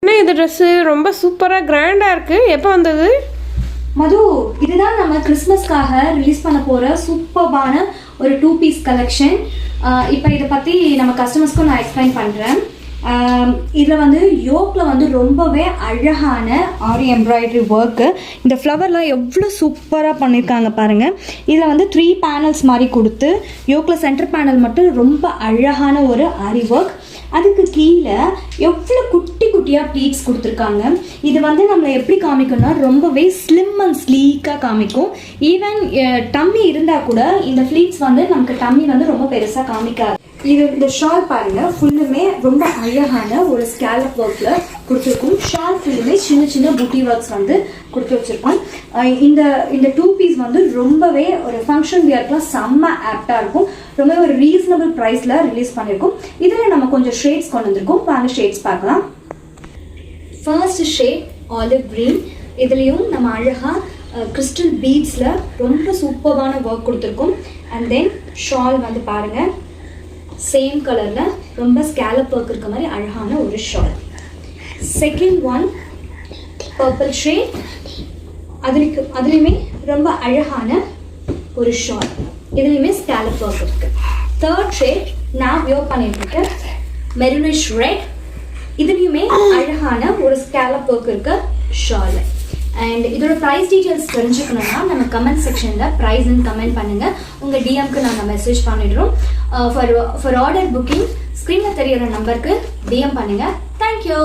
என்ன இது ட்ரெஸ்ஸு ரொம்ப சூப்பராக கிராண்டாக இருக்குது. எப்போ வந்தது மது? இதுதான் நம்ம கிறிஸ்மஸ்க்காக ரிலீஸ் பண்ண போகிற சூப்பர்பான ஒரு 2 பீஸ் கலெக்ஷன். இப்போ இதை பற்றி நம்ம கஸ்டமர்ஸ்க்கும் நான் எக்ஸ்பிளைன் பண்ணுறேன். இதில் வந்து யோக்கில் வந்து ரொம்பவே அழகான ஆரி எம்ப்ராய்டரி ஒர்க்கு. இந்த ஃப்ளவர்லாம் எவ்வளோ சூப்பராக பண்ணியிருக்காங்க பாருங்கள். இதில் வந்து 3 பேனல்ஸ் மாதிரி கொடுத்து யோக்கில் சென்டர் பேனல் மட்டும் ரொம்ப அழகான ஒரு ஆரி ஒர்க். அதுக்கு கீழே எவ்வளோ குட்டி குட்டியாக ப்ளீட்ஸ் கொடுத்துருக்காங்க. இது வந்து நம்மளை எப்படி காமிக்கும்னா ரொம்பவே ஸ்லிம் அண்ட் ஸ்லீக்காக காமிக்கும். ஈவன் டம்மி இருந்தால் கூட இந்த ப்ளீட்ஸ் வந்து நமக்கு டம்மி வந்து ரொம்ப பெருசாக காமிக்காது. இந்த ஷால் பாருங்கள், ஃபுல்லுமே ரொம்ப அழகான ஒரு ஸ்கேலப் ஒர்க்கில் கொடுத்துருக்கும். ஷால் ஃபுல்லுமே சின்ன சின்ன புட்டி ஒர்க்ஸ் வந்து கொடுத்து வச்சுருக்கோம். இந்த 2 பீஸ் வந்து ரொம்பவே ஒரு ஃபங்க்ஷன் வியர்க்கெலாம் செம்ம ஆப்டாக இருக்கும். ரொம்பவே ஒரு ரீசனபிள் ப்ரைஸில் ரிலீஸ் பண்ணியிருக்கோம். இதில் நம்ம கொஞ்சம் ஷேட்ஸ் கொண்டு வந்திருக்கோம். வாங்க ஷேட்ஸ் பார்க்கலாம். First shade olive green. இதுலேயும் நம்ம அழகாக கிறிஸ்டல் பீட்ஸில் ரொம்ப சூப்பரான ஒர்க் கொடுத்துருக்கோம். அண்ட் தென் ஷால் வந்து பாருங்கள், சேம் கலரில் ரொம்ப ஸ்கேலப் ஒர்க் இருக்க மாதிரி அழகான ஒரு shawl. Second one purple shade. அதுலேயுமே ரொம்ப அழகான ஒரு ஷால். இதுலேயுமே ஸ்கேலப் ஒர்க் இருக்குது. தேர்ட் ஷேட் நான் வியர் பண்ணிட்டு மெரூனிஷ் ரெட். இதுலேயுமே அழகான ஒரு ஸ்கேலப் ஒர்க் இருக்க ஷால். அண்ட் இதோட ப்ரைஸ் டீட்டெயில்ஸ் தெரிஞ்சுக்கணுன்னா நம்ம கமெண்ட் செக்ஷனில் ப்ரைஸ்ன்னு கமெண்ட் பண்ணுங்கள். உங்கள் டிஎம்க்கு நாங்கள் மெசேஜ் பண்ணிடுறோம். ஃபார் ஆர்டர் புக்கிங் ஸ்க்ரீனில் தெரியிற நம்பருக்கு டிஎம் பண்ணுங்கள். தேங்க்யூ.